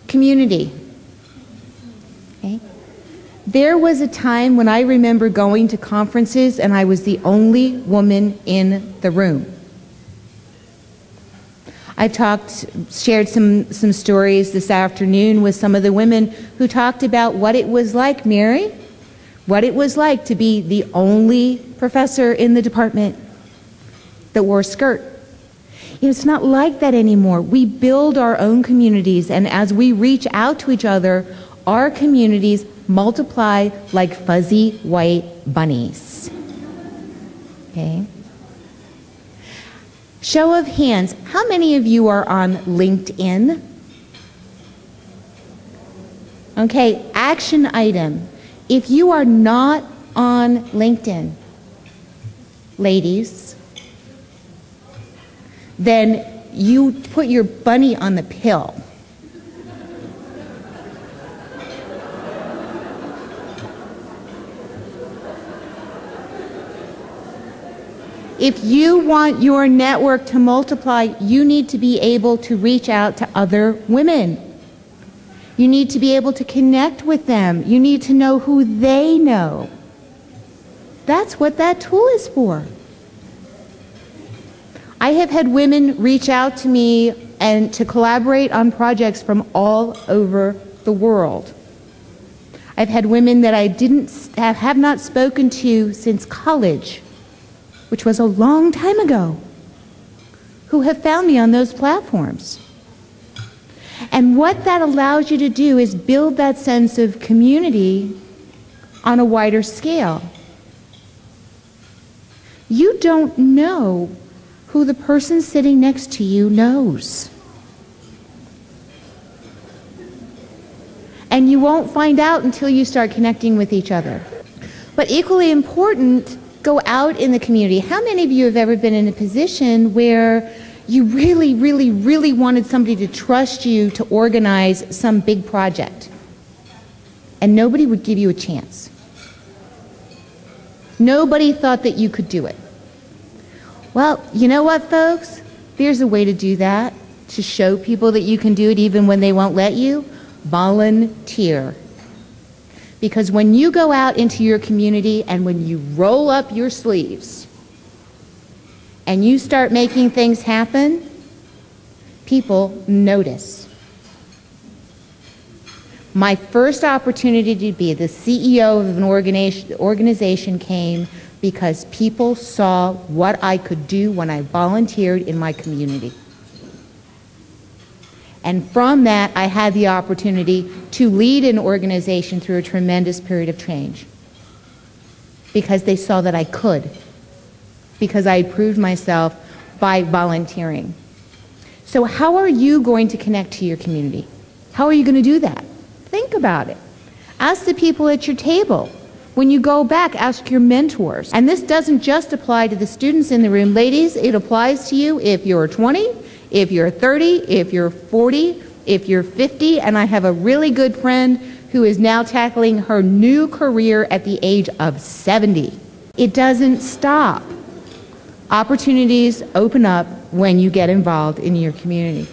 Community. Okay. There was a time when I remember going to conferences and I was the only woman in the room. I've shared some stories this afternoon with some of the women who talked about what it was like, Mary, what it was like to be the only professor in the department that wore a skirt. It's not like that anymore. We build our own communities, and as we reach out to each other, our communities multiply like fuzzy white bunnies. Okay? Show of hands, how many of you are on LinkedIn? Okay, action item. If you are not on LinkedIn, ladies, then you put your bunny on the pill. If you want your network to multiply, you need to be able to reach out to other women. You need to be able to connect with them. You need to know who they know. That's what that tool is for. I have had women reach out to me and to collaborate on projects from all over the world. I've had women that I have not spoken to since college, which was a long time ago, who have found me on those platforms. And what that allows you to do is build that sense of community on a wider scale. You don't know who the person sitting next to you knows. And you won't find out until you start connecting with each other. But equally important, go out in the community. How many of you have ever been in a position where you really, really, really wanted somebody to trust you to organize some big project, and nobody would give you a chance? Nobody thought that you could do it. Well, you know what, folks? There's a way to do that, to show people that you can do it even when they won't let you. Volunteer. Because when you go out into your community and when you roll up your sleeves and you start making things happen, people notice. My first opportunity to be the CEO of an organization came because people saw what I could do when I volunteered in my community. And from that, I had the opportunity to lead an organization through a tremendous period of change. Because they saw that I could. Because I had proved myself by volunteering. So how are you going to connect to your community? How are you going to do that? Think about it. Ask the people at your table. When you go back, ask your mentors. And this doesn't just apply to the students in the room. Ladies, it applies to you if you're 20, if you're 30, if you're 40, if you're 50, and I have a really good friend who is now tackling her new career at the age of 70. It doesn't stop. Opportunities open up when you get involved in your community.